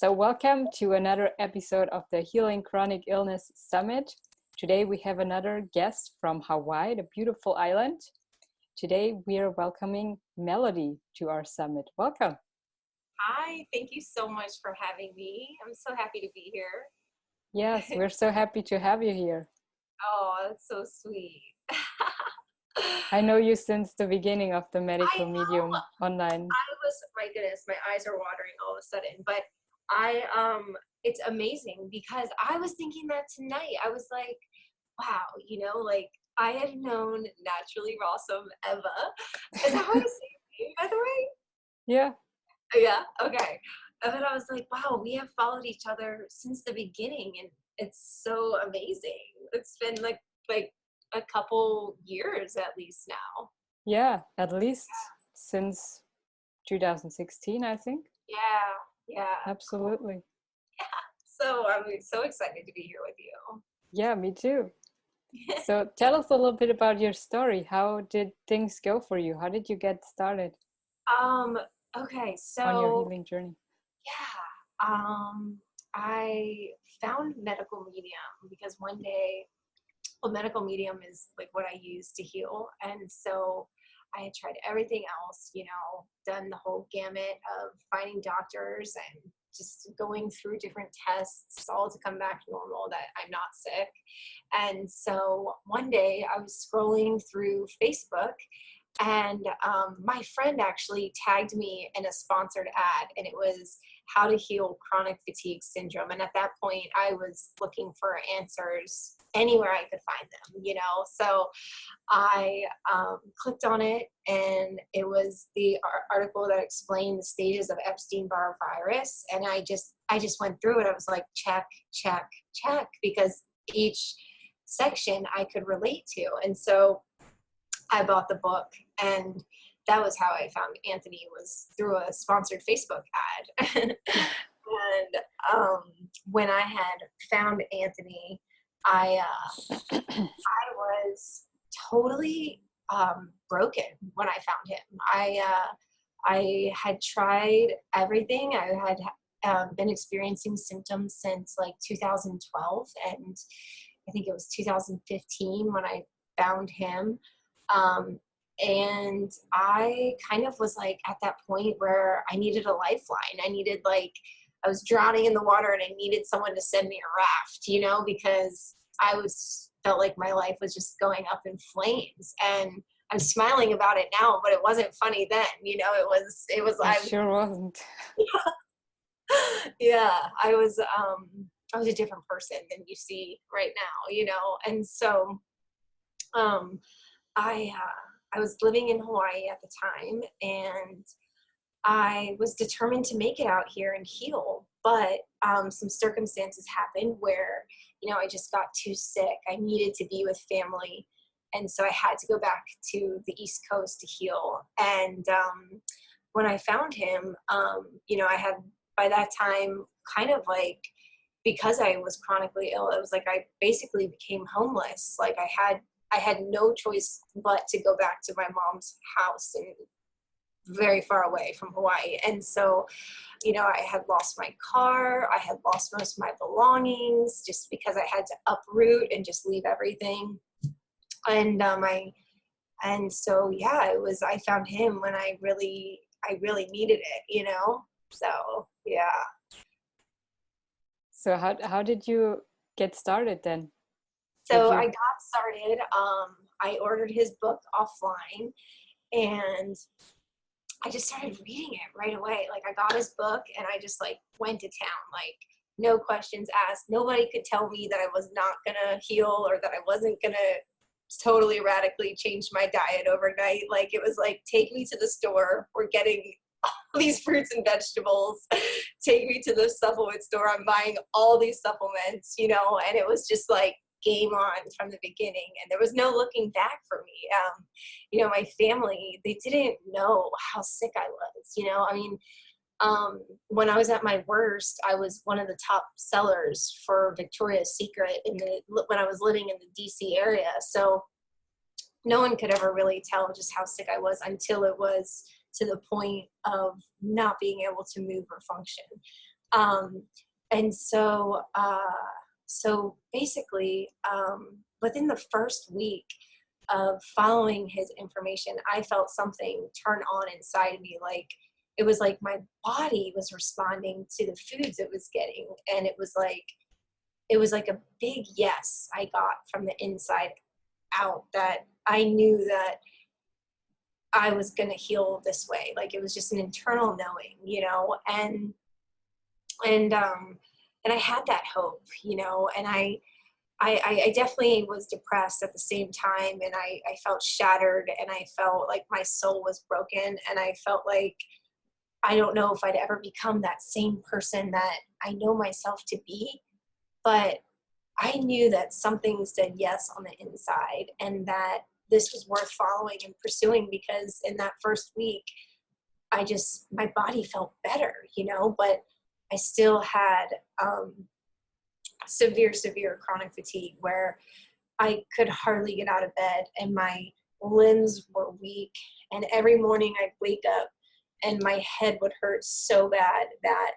So welcome to another episode of the Healing Chronic Illness Summit. Today we have another guest from Hawaii, the beautiful island. Today we are welcoming Melody to our summit. Welcome. Hi, thank you so much for having me. I'm so happy to be here. Yes, we're so happy to have you here. Oh, that's so sweet. I know you since the beginning of the Medical I Medium know. online. My goodness, my eyes are watering all of a sudden, but it's amazing because I was thinking that tonight. I was like, wow, I have known Naturally Rawsome Eva. Is that how you say your name, by the way? Yeah. Yeah, okay. And then I was like, wow, we have followed each other since the beginning, and it's so amazing. It's been like a couple years at least now. Yeah, at least since 2016, I think. Yeah. Absolutely. So I'm so excited to be here with you. Yeah, me too. So tell us a little bit about your story. How did things go for you? How did you get started Okay, on your so healing journey? I found medical medium because one day, well, medical medium is like what I use to heal. And so I had tried everything else, done the whole gamut of finding doctors and just going through different tests, all to come back normal, that I'm not sick. And so one day I was scrolling through Facebook, and my friend actually tagged me in a sponsored ad, and it was how to heal chronic fatigue syndrome. And at that point, I was looking for answers anywhere I could find them, So I clicked on it, and it was the article that explained the stages of Epstein-Barr virus. And I just went through it. I was like, check, check, check, because each section I could relate to. And so I bought the book, and that was how I found Anthony, was through a sponsored Facebook ad. And when I had found Anthony, I was totally broken when I found him. I had tried everything. I had been experiencing symptoms since like 2012, and I think it was 2015 when I found him. And I kind of was like at that point where I needed a lifeline. I was drowning in the water, and I needed someone to send me a raft, because felt like my life was just going up in flames. And I'm smiling about it now, but it wasn't funny then, it was, It sure wasn't. Yeah, I was a different person than you see right now, and so, I was living in Hawaii at the time, and I was determined to make it out here and heal. But some circumstances happened where, I just got too sick. I needed to be with family. And so I had to go back to the East Coast to heal. And when I found him, I had, by that time, kind of like, because I was chronically ill, it was like I basically became homeless. Like I had no choice but to go back to my mom's house, and very far away from Hawaii. And so, I had lost my car. I had lost most of my belongings just because I had to uproot and just leave everything. And I found him when I really needed it, So, yeah. So how did you get started then? So I got started. I ordered his book offline, and I just started reading it right away. Like, I got his book, and I just went to town, no questions asked. Nobody could tell me that I was not gonna heal, or that I wasn't gonna totally radically change my diet overnight. It was take me to the store. We're getting all these fruits and vegetables. Take me to the supplement store. I'm buying all these supplements, and it was just game on from the beginning, and there was no looking back for me. My family, they didn't know how sick I was. When I was at my worst, I was one of the top sellers for Victoria's Secret when I was living in the DC area. So no one could ever really tell just how sick I was until it was to the point of not being able to move or function. And so basically, within the first week of following his information, I felt something turn on inside of me. Like, it was like my body was responding to the foods it was getting. And it was like a big yes I got from the inside out, that I knew that I was going to heal this way. Like, it was just an internal knowing, and I had that hope, and I definitely was depressed at the same time, and I felt shattered, and I felt like my soul was broken, and I felt like I don't know if I'd ever become that same person that I know myself to be, but I knew that something said yes on the inside, and that this was worth following and pursuing, because in that first week, my body felt better, but I still had severe chronic fatigue where I could hardly get out of bed, and my limbs were weak, and every morning I'd wake up and my head would hurt so bad that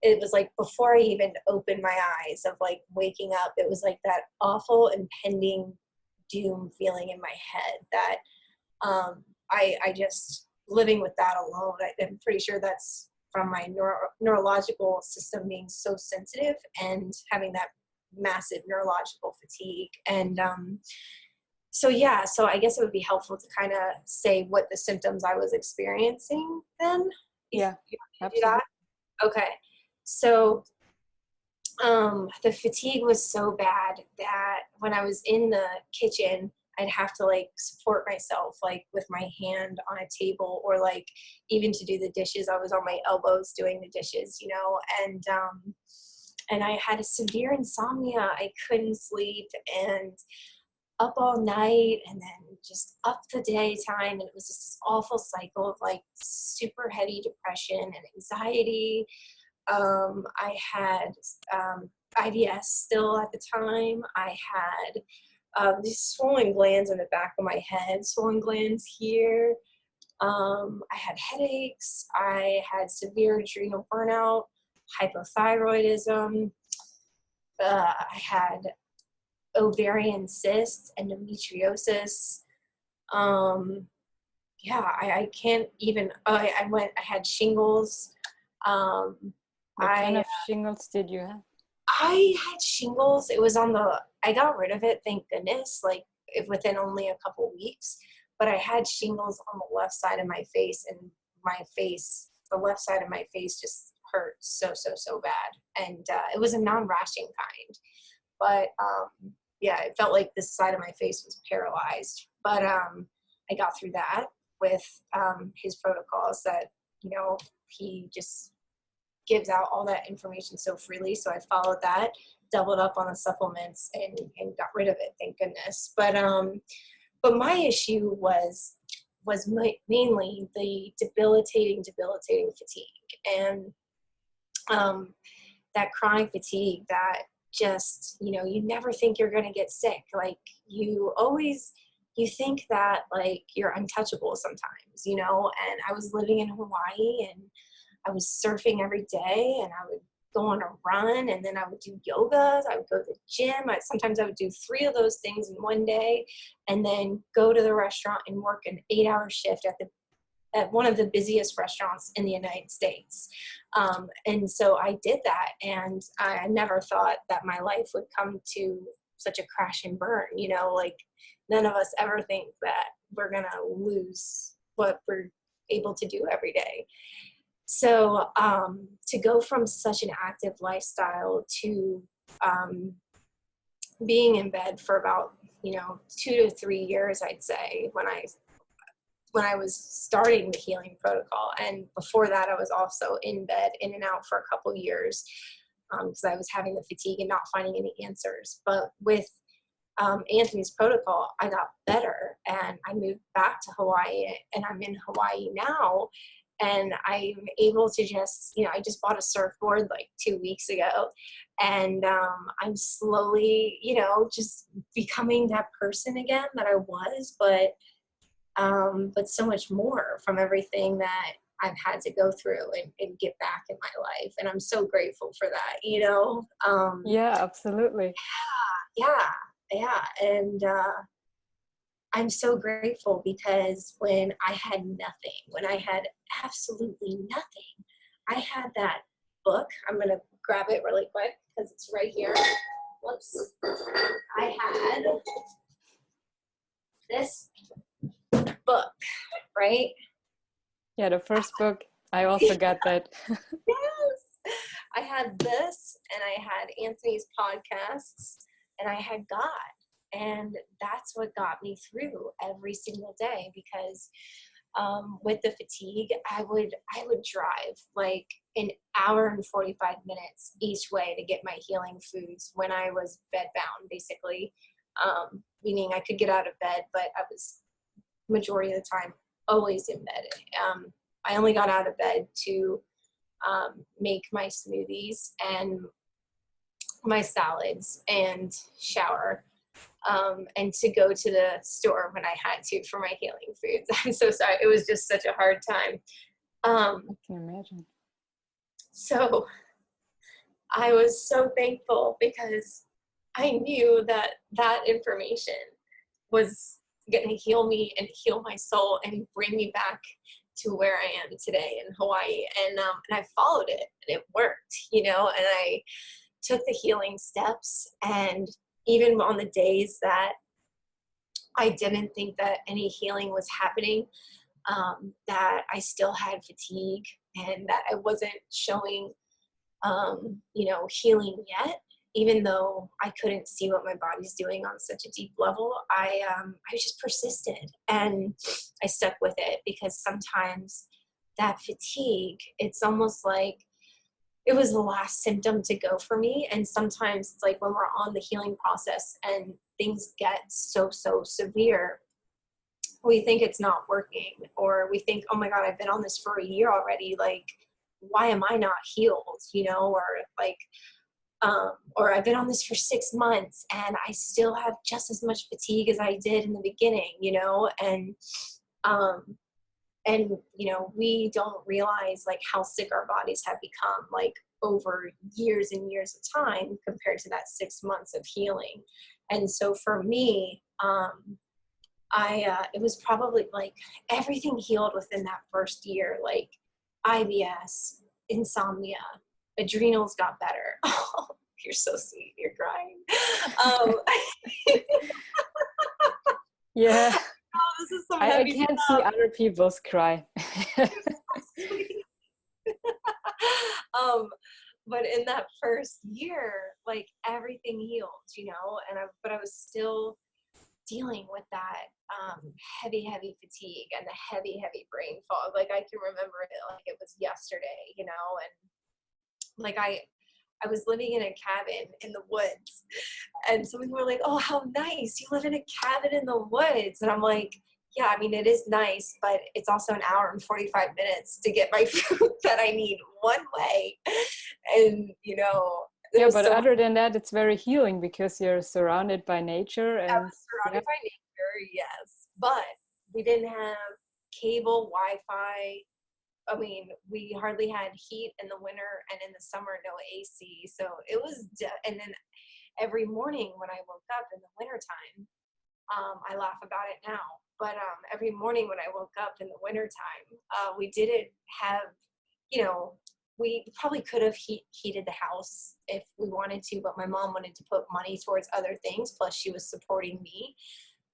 it was like before I even opened my eyes of like waking up, it was like that awful impending doom feeling in my head that I just living with that alone. I'm pretty sure that's from my neurological system being so sensitive and having that massive neurological fatigue. And so I guess it would be helpful to kind of say what the symptoms I was experiencing then. Yeah, you absolutely. do that? Okay. So the fatigue was so bad that when I was in the kitchen, I'd have to like support myself like with my hand on a table, or like even to do the dishes, I was on my elbows doing the dishes, and I had a severe insomnia. I couldn't sleep, and up all night, and then just up the daytime, and it was just this awful cycle of like super heavy depression and anxiety. I had IBS still at the time. I had these swollen glands in the back of my head, swollen glands here. I had headaches. I had severe adrenal burnout, hypothyroidism. I had ovarian cysts, endometriosis. I can't even, I had shingles. What kind of shingles did you have? I had shingles. It was I got rid of it, thank goodness, like within only a couple weeks. But I had shingles on the left side of my face, and the left side of my face just hurt so bad. And it was a non-rashing kind. But it felt like this side of my face was paralyzed. But I got through that with his protocols that, he just gives out all that information so freely. So I followed that, doubled up on the supplements, and got rid of it, thank goodness. But my issue was mainly the debilitating fatigue, and that chronic fatigue that just, you never think you're going to get sick. Like you think that like you're untouchable sometimes, and I was living in Hawaii, and I was surfing every day, and I would go on a run, and then I would do yoga. I would go to the gym. Sometimes I would do 3 of those things in one day, and then go to the restaurant and work an 8-hour shift at one of the busiest restaurants in the United States. And so I did that, and I never thought that my life would come to such a crash and burn. Like none of us ever think that we're going to lose what we're able to do every day. So to go from such an active lifestyle to being in bed for about 2 to 3 years, I'd say, when I was starting the healing protocol. And before that, I was also in bed, in and out for a couple years, because I was having the fatigue and not finding any answers. But with Anthony's protocol, I got better, and I moved back to Hawaii, and I'm in Hawaii now. And I'm able to just, I just bought a surfboard like 2 weeks ago, and I'm slowly, just becoming that person again that I was, but so much more from everything that I've had to go through and get back in my life. And I'm so grateful for that, you know? Yeah, absolutely. Yeah. And I'm so grateful because when I had nothing, when I had absolutely nothing, I had that book. I'm going to grab it really quick because it's right here. Whoops. I had this book, right? Yeah, the first book, I also got that. Yes. I had this, and I had Anthony's podcasts, and I had God. And that's what got me through every single day, because with the fatigue, I would drive like an hour and 45 minutes each way to get my healing foods when I was bedbound, basically. Meaning I could get out of bed, but I was majority of the time always in bed. I only got out of bed to make my smoothies and my salads and shower, and to go to the store when I had to for my healing foods. I'm so sorry. It was just such a hard time. I can imagine. So I was so thankful because I knew that that information was going to heal me and heal my soul and bring me back to where I am today in Hawaii. And I followed it, and it worked, you know, and I took the healing steps. And even on the days that I didn't think that any healing was happening, that I still had fatigue and that I wasn't showing, you know, healing yet, even though I couldn't see what my body's doing on such a deep level, I just persisted and I stuck with it, because sometimes that fatigue, it's almost like it was the last symptom to go for me. And sometimes it's like when we're on the healing process and things get so severe, we think it's not working, or we think, oh my God, I've been on this for a year already. Like, why am I not healed? You know, or like, or I've been on this for 6 months and I still have just as much fatigue as I did in the beginning, you know, and, you know, we don't realize like how sick our bodies have become, like over years and years of time compared to that 6 months of healing. And so for me, it was probably like everything healed within that first year, like IBS, insomnia, adrenals got better. Oh, you're so sweet. You're crying. Yeah. Oh, this is some I heavy can't stuff. see other people's cry. But in that first year, like everything healed, you know, but I was still dealing with that heavy fatigue and the heavy brain fog. Like I can remember it like it was yesterday, you know, and like I was living in a cabin in the woods, and some people were like, oh, how nice, you live in a cabin in the woods. And I'm like, yeah, I mean, it is nice, but it's also an hour and 45 minutes to get my food that I need one way. And, you know, yeah, but other than that, it's very healing because you're surrounded by nature. And I was surrounded by nature, yes. But we didn't have cable, Wi-Fi. I mean, we hardly had heat in the winter, and in the summer, no AC. So it was, and then every morning when I woke up in the wintertime, I laugh about it now, but every morning when I woke up in the wintertime, we didn't have, you know, we probably could have heated the house if we wanted to, but my mom wanted to put money towards other things, plus she was supporting me.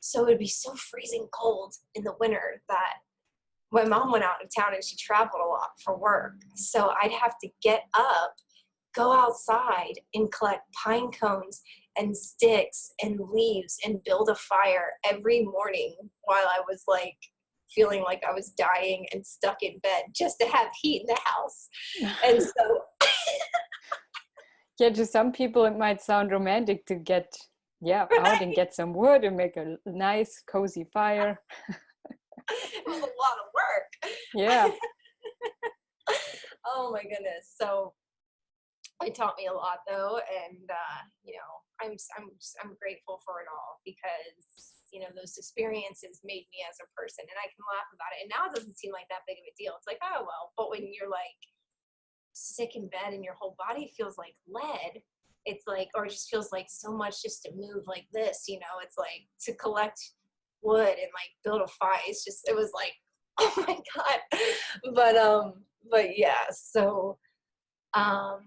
So it would be so freezing cold in the winter that my mom went out of town and she traveled a lot for work. So I'd have to get up, go outside and collect pine cones and sticks and leaves and build a fire every morning while I was like feeling like I was dying and stuck in bed just to have heat in the house. And so yeah, to some people it might sound romantic to get out and get some wood and make a nice cozy fire. It was a lot of work. Yeah. Oh my goodness. So it taught me a lot though, and you know, I'm grateful for it all, because those experiences made me as a person, and I can laugh about it. And now it doesn't seem like that big of a deal. It's like, oh, well, but when you're like sick in bed and your whole body feels like lead, it's like, or it just feels like so much just to move like this, it's like to collect wood and like build a fire. It was like, oh my God. But yeah, so I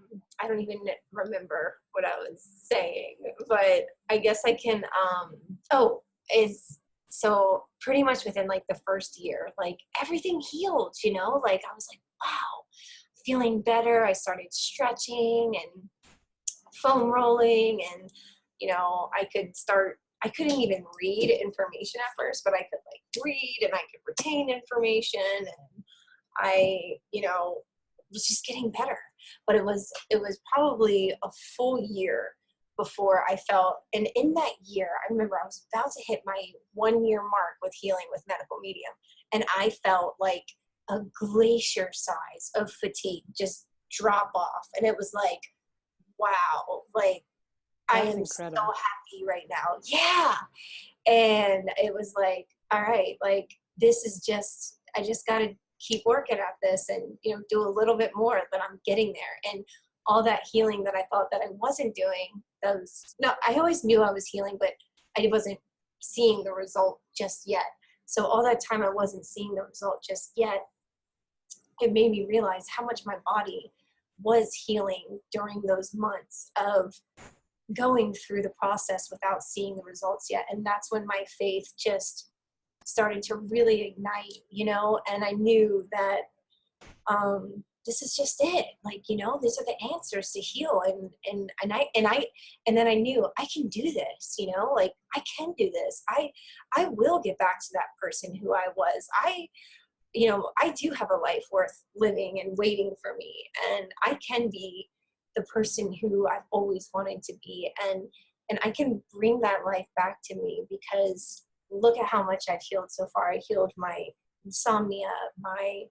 don't even remember what I was saying, but I guess I can, so pretty much within like the first year, like everything healed, like I was like, wow, feeling better. I started stretching and foam rolling, and, I couldn't even read information at first, but I could like read and I could retain information, and I, was just getting better. But it was probably a full year before I felt, and in that year, I remember I was about to hit my 1 year mark with healing with medical medium, and I felt like a glacier size of fatigue just drop off. And it was like, wow, like I am incredible. so happy right now. Yeah. And it was like, all right, like this is I just got to keep working at this and, do a little bit more, but I'm getting there. And all that healing that I thought that I wasn't doing, I always knew I was healing, but I wasn't seeing the result just yet. So all that time I wasn't seeing the result just yet, it made me realize how much my body was healing during those months of going through the process without seeing the results yet. And that's when my faith just started to really ignite, and I knew that this is just it. Like, these are the answers to heal. And then I knew I can do this, like I can do this. I will get back to that person who I was. I do have a life worth living and waiting for me, and I can be the person who I've always wanted to be. And I can bring that life back to me, because look at how much I've healed so far. I healed my insomnia, my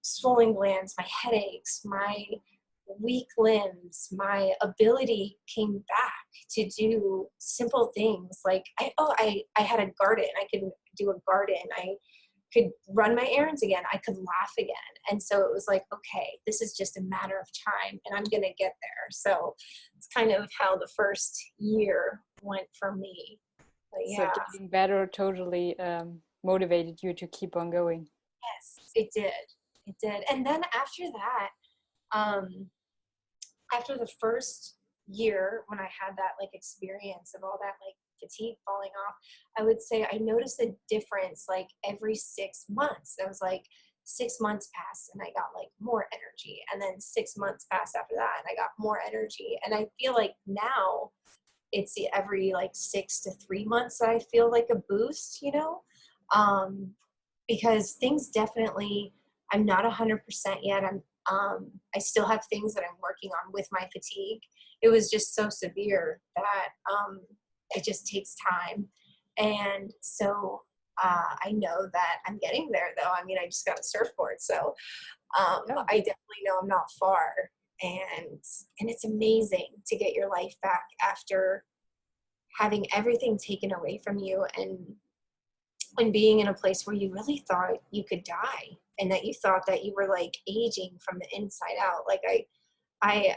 swollen glands, my headaches, my weak limbs. My ability came back to do simple things like I had a garden. I could do a garden. I could run my errands again. I could laugh again. And so it was like, okay, this is just a matter of time and I'm going to get there. So it's kind of how the first year went for me. But yeah. So getting better totally motivated you to keep on going. Yes, it did. It did. And then after that, after the first year, when I had that like experience of all that like fatigue falling off, I would say I noticed a difference like every 6 months. It was like 6 months passed and I got like more energy, and then 6 months passed after that and I got more energy. And I feel like now it's every like 6 to 3 months that I feel like a boost, because things definitely, I'm not 100% yet. I still have things that I'm working on with my fatigue. It was just so severe that it just takes time. And so I know that I'm getting there, though. I mean, I just got a surfboard, so I definitely know I'm not far. And it's amazing to get your life back after having everything taken away from you, and being in a place where you really thought you could die, and that you thought that you were like aging from the inside out. Like I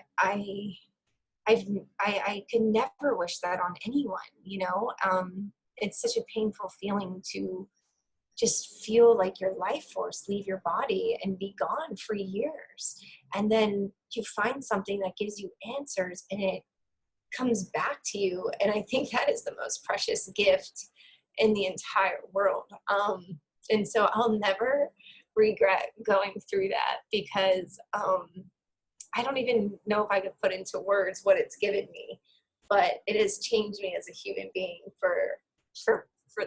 could never wish that on anyone, it's such a painful feeling to just feel like your life force leave your body and be gone for years. And then you find something that gives you answers and it comes back to you. And I think that is the most precious gift in the entire world. And so I'll never regret going through that, because I don't even know if I could put into words what it's given me, but it has changed me as a human being for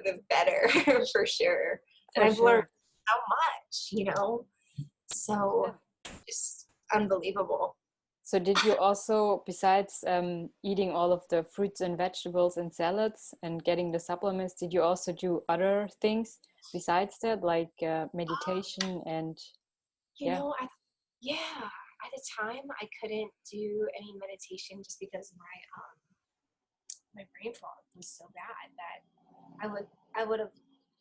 the better, for sure. And I've learned so much, so just unbelievable. So did you also, besides eating all of the fruits and vegetables and salads and getting the supplements, did you also do other things besides that, like meditation and at the time I couldn't do any meditation just because my brain fog was so bad that I would have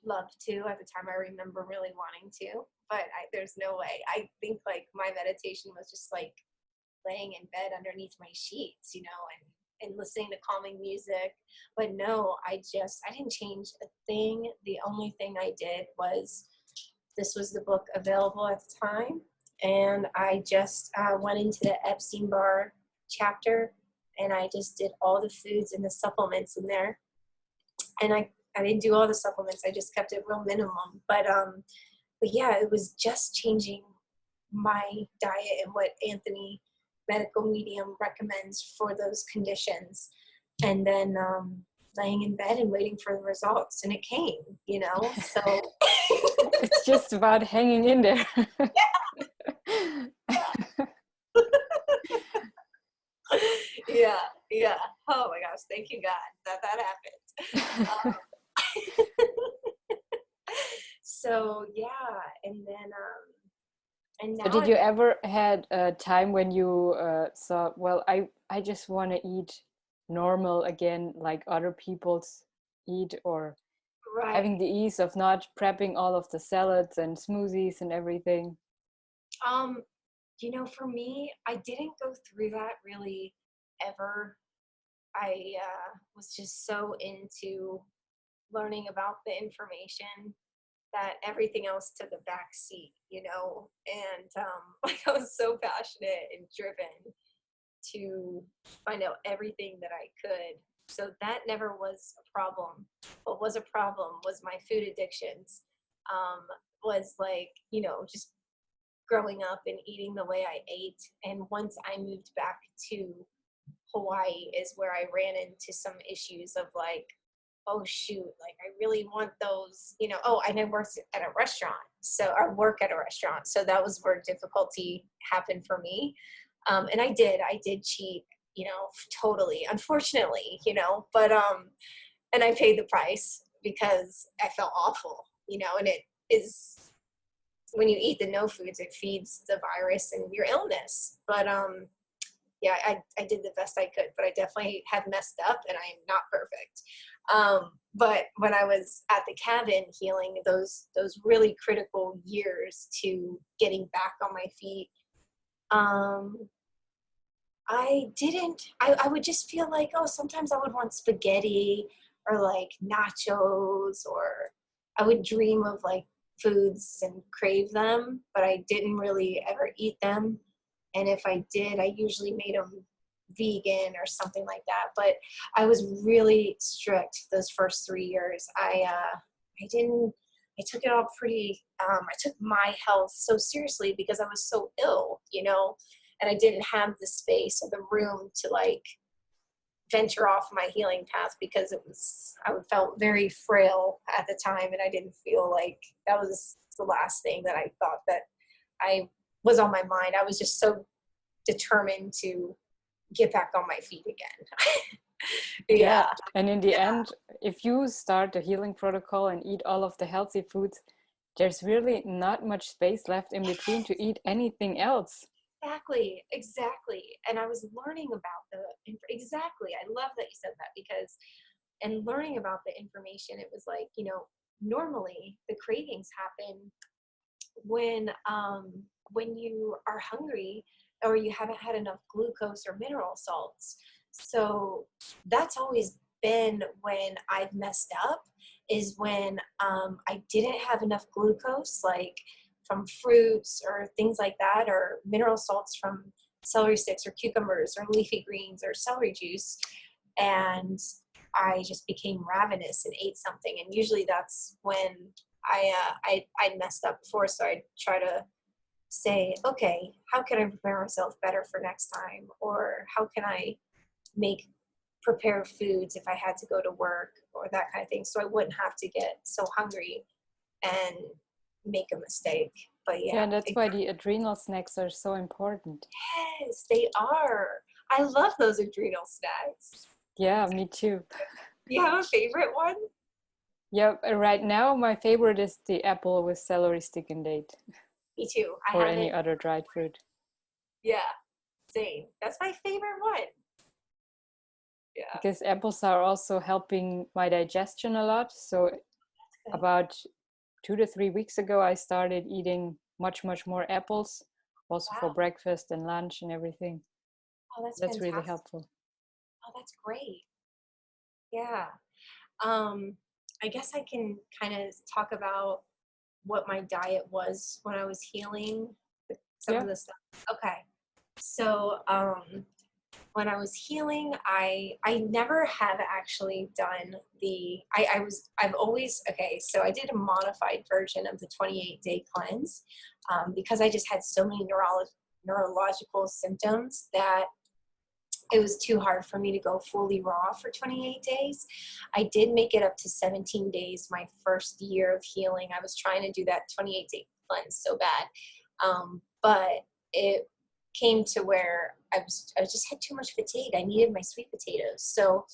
loved to at the time. I remember really wanting to, but there's no way. I think like my meditation was just like laying in bed underneath my sheets, and listening to calming music. But no, I didn't change a thing. The only thing I did was, this was the book available at the time, and I just went into the Epstein-Barr chapter, and I just did all the foods and the supplements in there. And I didn't do all the supplements. I just kept it real minimum. But yeah, it was just changing my diet and what Anthony Medical Medium recommends for those conditions. And then laying in bed and waiting for the results. And it came, so. It's just about hanging in there. Yeah. Oh my gosh, thank you God that happened. So yeah, and then and now. So did you ever had a time when you thought, well, I just want to eat normal again, like other people's eat, or Right. having the ease of not prepping all of the salads and smoothies and everything? For me, I didn't go through that really ever. I was just so into learning about the information that everything else took a back seat, and like I was so passionate and driven to find out everything that I could. So that never was a problem. What was a problem was my food addictions. Was like, just growing up and eating the way I ate. And once I moved back to Hawaii is where I ran into some issues of like, oh shoot, like I really want those, and I worked at a restaurant. So I work at a restaurant. So that was where difficulty happened for me. And I did cheat, totally, unfortunately, but, and I paid the price because I felt awful, and it is, when you eat the no foods, it feeds the virus and your illness. But, yeah, I did the best I could, but I definitely have messed up and I am not perfect. But when I was at the cabin healing, those really critical years to getting back on my feet, I would just feel like, sometimes I would want spaghetti or like nachos, or I would dream of like foods and crave them, but I didn't really ever eat them. And if I did, I usually made them vegan or something like that. But I was really strict those first 3 years. I took it all pretty, I took my health so seriously because I was so ill, and I didn't have the space or the room to like venture off my healing path because I felt very frail at the time, and I didn't feel like that was the last thing that I thought that I was on my mind. I was just so determined to get back on my feet again. Yeah. And in the end, if you start the healing protocol and eat all of the healthy foods, there's really not much space left in between to eat anything else. Exactly. And I was learning about exactly. I love that you said that, because, and learning about the information, it was like, normally the cravings happen when you are hungry or you haven't had enough glucose or mineral salts. So that's always been when I've messed up, is when I didn't have enough glucose, like from fruits or things like that, or mineral salts from celery sticks or cucumbers or leafy greens or celery juice. And I just became ravenous and ate something. And usually that's when I messed up before. So I'd try to say, okay, how can I prepare myself better for next time? Or how can I prepare foods if I had to go to work, or that kind of thing, so I wouldn't have to get so hungry and make a mistake. But yeah, that's why the adrenal snacks are so important. Yes, they are. I love those adrenal snacks. Yeah, me too. You have a favorite one? Yeah, right now my favorite is the apple with celery stick and date. Me too. Or any other dried fruit. Yeah, same. That's my favorite one. Yeah. Because apples are also helping my digestion a lot. So about 2 to 3 weeks ago, I started eating much more apples, also for Wow. breakfast and lunch and everything. Oh, that's That's really fantastic. helpful. Oh, that's great. Yeah. I guess I can kind of talk about what my diet was when I was healing some Yeah. of the stuff. Okay. So, when I was healing, I never have actually done I've always, okay, so I did a modified version of the 28-day cleanse, because I just had so many neurological symptoms that it was too hard for me to go fully raw for 28 days. I did make it up to 17 days my first year of healing. I was trying to do that 28-day cleanse so bad. But it came to where I just had too much fatigue. I needed my sweet potatoes. So,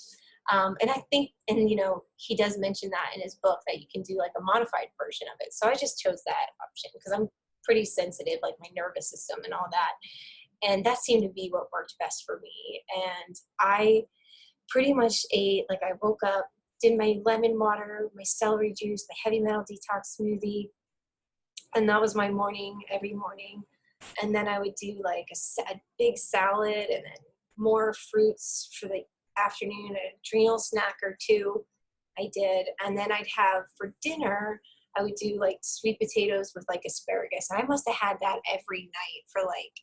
and I think, and he does mention that in his book that you can do like a modified version of it. So I just chose that option because I'm pretty sensitive, like my nervous system and all that. And that seemed to be what worked best for me. And I pretty much ate, like I woke up, did my lemon water, my celery juice, my heavy metal detox smoothie. And that was my morning every morning. And then I would do like a big salad and then more fruits for the afternoon, an adrenal snack or two I did. And then I'd have for dinner, I would do like sweet potatoes with like asparagus. I must have had that every night for like,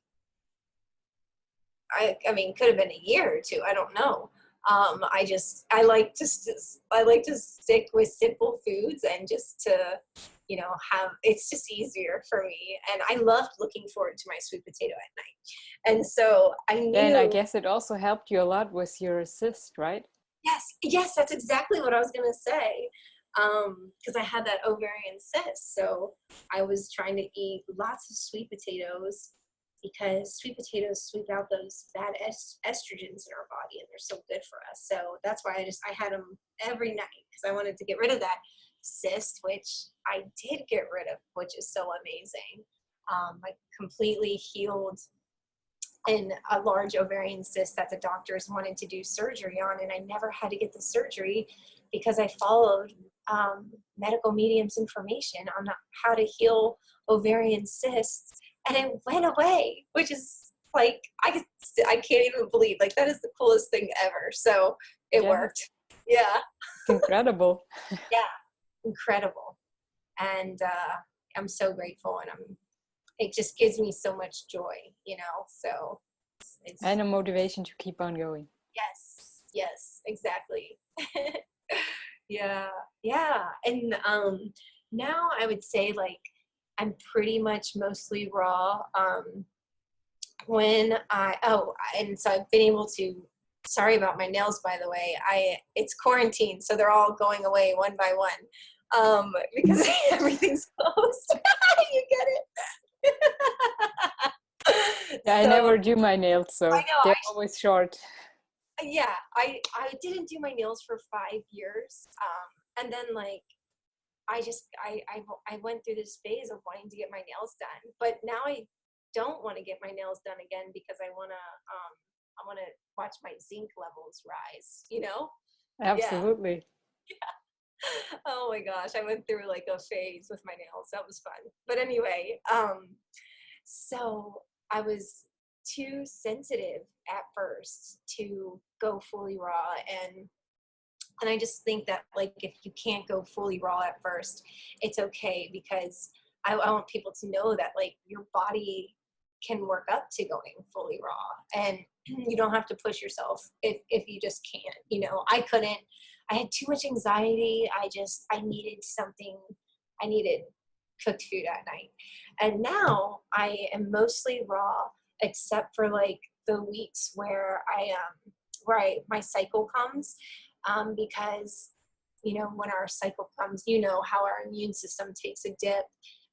I mean, could have been a year or two. I don't know. I like to stick with simple foods and just to, it's just easier for me. And I loved looking forward to my sweet potato at night. And so I knew. Yeah, and I guess it also helped you a lot with your cyst, right? Yes, that's exactly what I was going to say. Because I had that ovarian cyst. So I was trying to eat lots of sweet potatoes because sweet potatoes sweep out those bad estrogens in our body and they're so good for us. So that's why I had them every night because I wanted to get rid of that cyst, which I did get rid of, which is so amazing. I completely healed in a large ovarian cyst that the doctors wanted to do surgery on, and I never had to get the surgery because I followed medical medium's information on how to heal ovarian cysts, and it went away, which is like I can't even believe, like that is the coolest thing ever. So it worked. Yeah. It's incredible. Yeah, incredible. And I'm so grateful, and it just gives me so much joy, so it's And a motivation to keep on going. yes, exactly. Yeah. And now I would say like I'm pretty much mostly raw. And so I've been able to, sorry about my nails, by the way, it's quarantine, so they're all going away one by one, because everything's closed. You get it? Yeah, I never do my nails, so I know, they're always short. yeah, I didn't do my nails for 5 years, and then like I went through this phase of wanting to get my nails done, but now I don't want to get my nails done again because I want to watch my zinc levels rise. Absolutely. Yeah. Oh my gosh, I went through like a phase with my nails. That was fun. But anyway, so I was too sensitive at first to go fully raw, and I just think that like if you can't go fully raw at first, it's okay, because I want people to know that like your body can work up to going fully raw, and you don't have to push yourself if you just can't. I couldn't. I had too much anxiety. I needed cooked food at night. And now I am mostly raw, except for like the weeks where my cycle comes, because when our cycle comes, how our immune system takes a dip,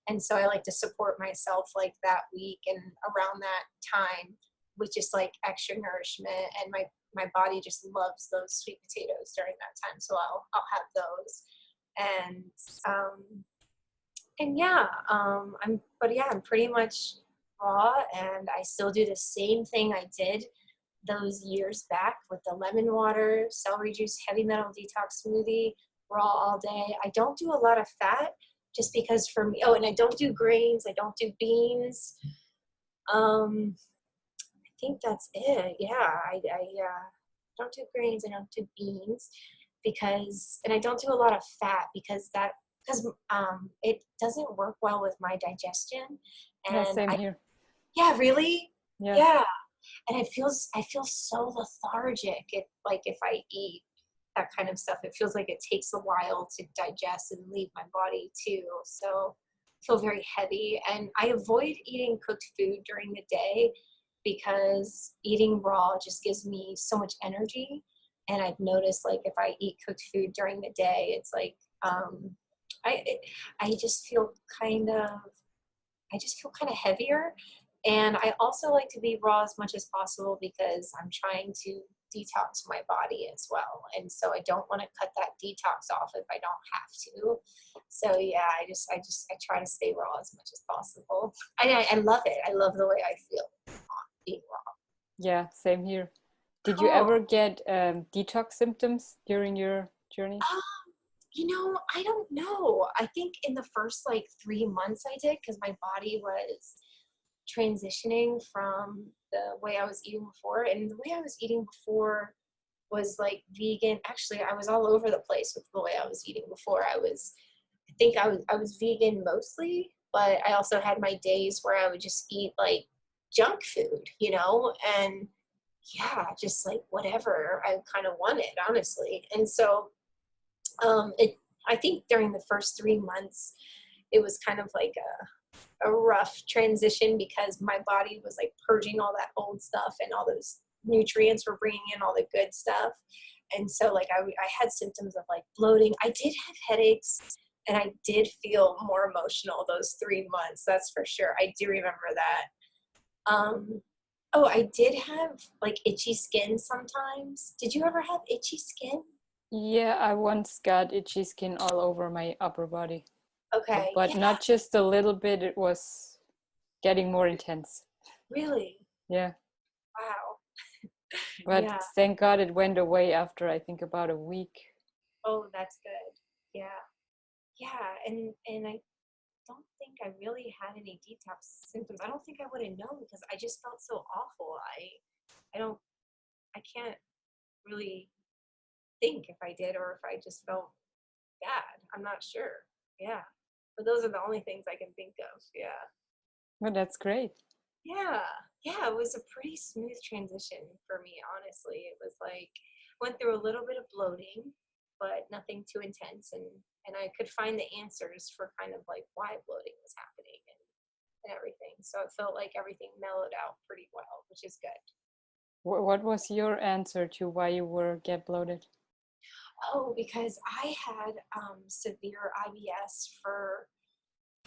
and so I like to support myself like that week and around that time with just like extra nourishment, and my body just loves those sweet potatoes during that time, so I'll have those. And yeah, I'm pretty much raw, and I still do the same thing I did those years back with the lemon water, celery juice, heavy metal detox smoothie, raw all day. I don't do a lot of fat just because for me, and I don't do grains. I don't do beans. I think that's it. Yeah, I don't do grains. I don't do beans and I don't do a lot of fat because it doesn't work well with my digestion. Yeah, And same here. yeah, really? Yeah. Yeah. And I feel so lethargic if I eat that kind of stuff. It feels like it takes a while to digest and leave my body too. So I feel very heavy, and I avoid eating cooked food during the day because eating raw just gives me so much energy. And I've noticed like if I eat cooked food during the day, it's like I I just feel kind of heavier. And I also like to be raw as much as possible because I'm trying to detox my body as well. And so I don't want to cut that detox off if I don't have to. So yeah, I try to stay raw as much as possible. I love it. I love the way I feel being raw. Yeah, same here. Did you Cool. ever get detox symptoms during your journey? I don't know. I think in the first like 3 months I did because my body was transitioning from the way I was eating before. And the way I was eating before was like vegan. Actually, I was all over the place with the way I was eating before. I was vegan mostly, but I also had my days where I would just eat like junk food, and yeah, just like whatever I kind of wanted, honestly. And so I think during the first 3 months, it was kind of like a rough transition because my body was like purging all that old stuff and all those nutrients were bringing in all the good stuff. And so like I had symptoms of like bloating. I did have headaches and I did feel more emotional those 3 months. That's for sure. I do remember that. I did have like itchy skin sometimes. Did you ever have itchy skin? Yeah, I once got itchy skin all over my upper body. Okay. But Yeah. not just a little bit, it was getting more intense. Really? Yeah. Wow. But Yeah. thank God it went away after I think about a week. Oh, that's good. Yeah. Yeah. And I don't think I really had any detox symptoms. I don't think I would have known because I just felt so awful. I don't I can't really think if I did or if I just felt bad. I'm not sure. Yeah. But those are the only things I can think of. Yeah. Well, that's great. Yeah. Yeah, it was a pretty smooth transition for me, honestly. It was like went through a little bit of bloating, but nothing too intense, and I could find the answers for kind of like why bloating was happening and everything. So it felt like everything mellowed out pretty well, which is good. What was your answer to why you were get bloated? Oh, because I had severe IBS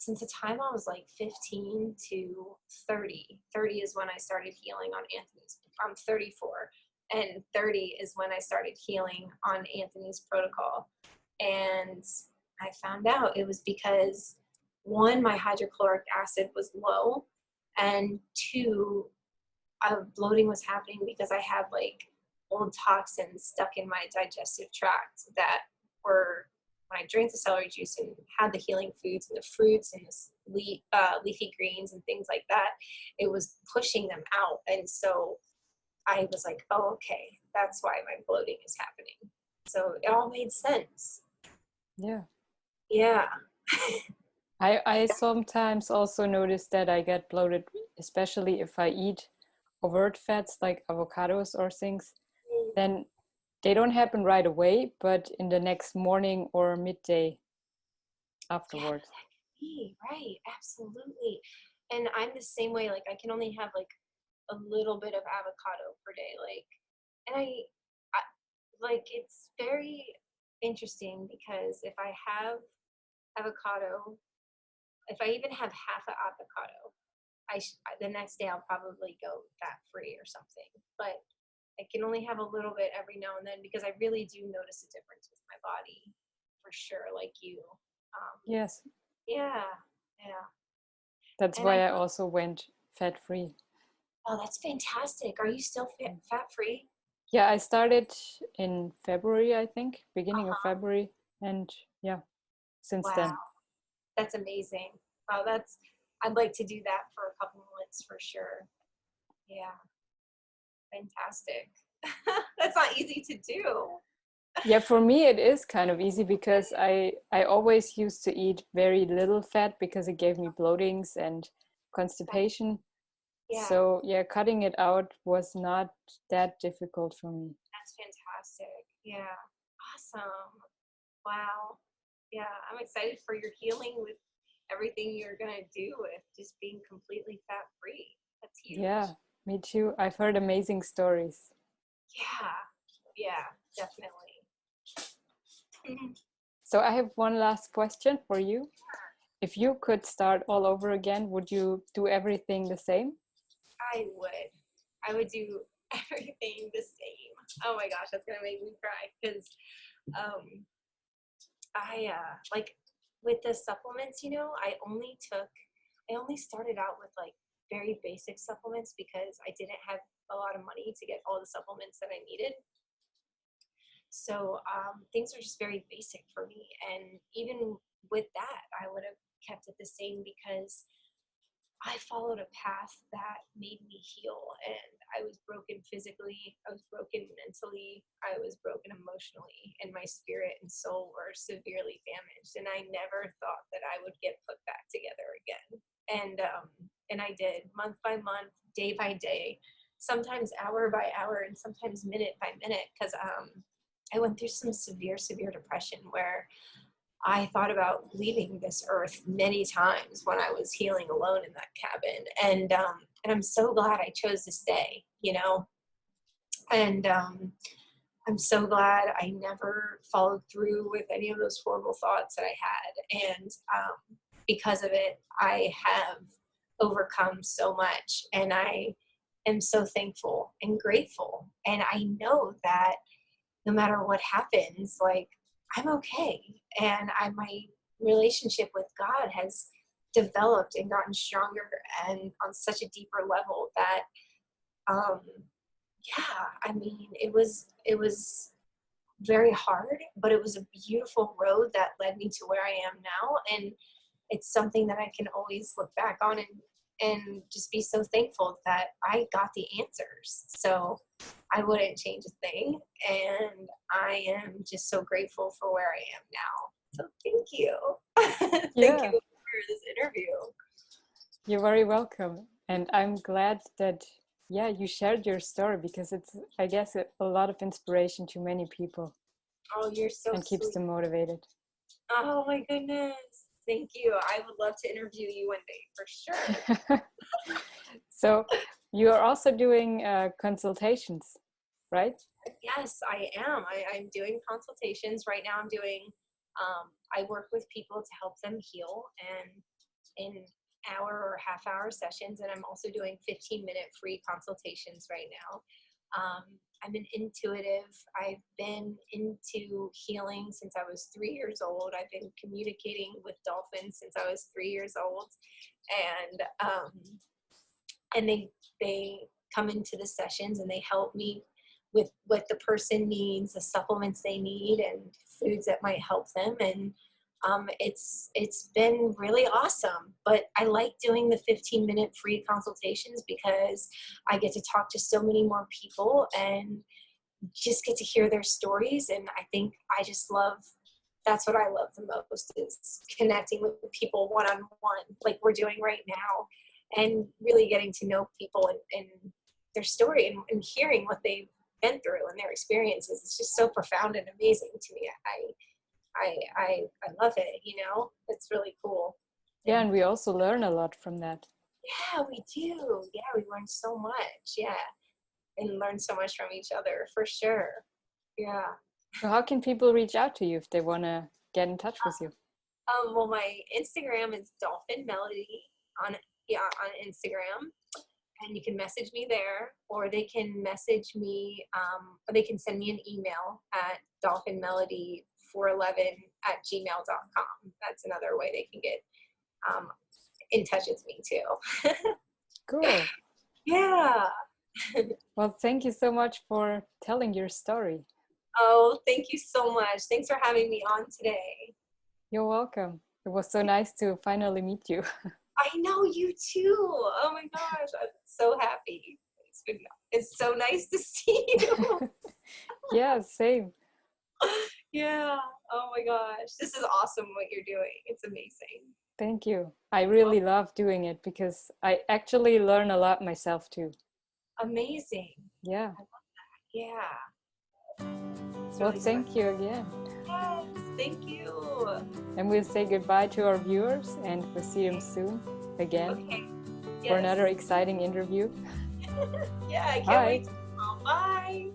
since the time I was like 15 to 30. 30 is when I started healing on Anthony's. I'm 34, and 30 is when I started healing on Anthony's protocol. And I found out it was because one, my hydrochloric acid was low, and two, bloating was happening because I had like old toxins stuck in my digestive tract that were when I drank the celery juice and had the healing foods and the fruits and the leafy greens and things like that, it was pushing them out. And so I was like, oh, okay, that's why my bloating is happening. So it all made sense. Yeah. Yeah. I sometimes also notice that I get bloated, especially if I eat overt fats like avocados or things. Then they don't happen right away, but in the next morning or midday afterwards. Yeah, that could be right. Absolutely. And I'm the same way. Like I can only have like a little bit of avocado per day. And I like it's very interesting because if I have avocado, if I even have half an avocado, the next day I'll probably go fat free or something. But I can only have a little bit every now and then because I really do notice a difference with my body, for sure. Like you. Yes. Yeah, yeah. That's And I why I also went fat free. Oh, that's fantastic. Are you still fat free? Yeah, I started in February, I think, beginning of Uh-huh. February. And yeah, since Wow, then. that's amazing. Wow, I'd like to do that for a couple months for sure. Yeah, fantastic. That's not easy to do. Yeah, for me it is kind of easy because I always used to eat very little fat because it gave me bloatings and constipation. Yeah, So yeah, cutting it out was not that difficult for me. that's fantastic. Yeah, awesome. Wow. Yeah, I'm excited for your healing with everything you're gonna do with just being completely fat free. That's huge. Yeah, me too. I've heard amazing stories. Yeah, yeah, definitely. So I have one last question for you. If you could start all over again, would you do everything the same? I would. I would do everything the same. Oh my gosh, that's gonna make me cry because um, I like with the supplements. I only started out with like very basic supplements because I didn't have a lot of money to get all the supplements that I needed. So things are just very basic for me. And even with that, I would have kept it the same because I followed a path that made me heal. And I was broken physically, I was broken mentally, I was broken emotionally, and my spirit and soul were severely damaged. And I never thought that I would get put back together again. And I did, month by month, day by day, sometimes hour by hour, and sometimes minute by minute, because I went through some severe depression where I thought about leaving this earth many times when I was healing alone in that cabin. And I'm so glad I chose to stay, you know? And I'm so glad I never followed through with any of those horrible thoughts that I had. And because of it, I have overcome so much. And I am so thankful and grateful. And I know that no matter what happens, like I'm okay. And my relationship with God has developed and gotten stronger and on such a deeper level that, um, yeah, I mean, it was very hard, but it was a beautiful road that led me to where I am now. And it's something that I can always look back on and just be so thankful that I got the answers. So I wouldn't change a thing. And I am just so grateful for where I am now. So thank you. Thank you Yeah, for this interview. you're very welcome. And I'm glad that, yeah, you shared your story because it's, I guess, a lot of inspiration to many people Oh, you're so and keeps sweet. them motivated. Oh my goodness. Thank you. I would love to interview you one day for sure. So you are also doing consultations, right? Yes, I am. I'm doing consultations right now. I work with people to help them heal and in hour or half hour sessions. And I'm also doing 15-minute free consultations right now. I'm an intuitive. I've been into healing since I was 3 years old. I've been communicating with dolphins since I was 3 years old. And they come into the sessions and they help me with what the person needs, the supplements they need, and foods that might help them. And it's been really awesome. But I like doing the 15-minute free consultations because I get to talk to so many more people and just get to hear their stories. And I think I just love, that's what I love the most, is connecting with people one-on-one like we're doing right now, and really getting to know people and their story, and hearing what they've been through and their experiences. It's just so profound and amazing to me. I love it, it's really cool. Yeah, And and we also learn a lot from that. yeah, we do. Yeah, we learn so much. Yeah. And learn so much from each other for sure. Yeah. So how can people reach out to you if they want to get in touch with you? Well, my Instagram is dolphinmelody on on Instagram, and you can message me there, or they can message me, or they can send me an email at dolphinmelody411@gmail.com. That's another way they can get in touch with me too. Cool. Yeah. Well, thank you so much for telling your story. Oh, thank you so much. Thanks for having me on today. You're welcome. It was so nice to finally meet you. I know you too. Oh my gosh, I'm so happy. It's so nice to see you. Yeah, same. Yeah. Oh my gosh, this is awesome what you're doing. It's amazing. Thank you. I really love doing it because I actually learn a lot myself too. Amazing. Yeah. Yeah. It's Well, really special. thank you again. Yes, thank you. And we'll say goodbye to our viewers and we'll see them soon again Okay. for another Yes. exciting interview. Yeah, I can't Bye. wait. Bye.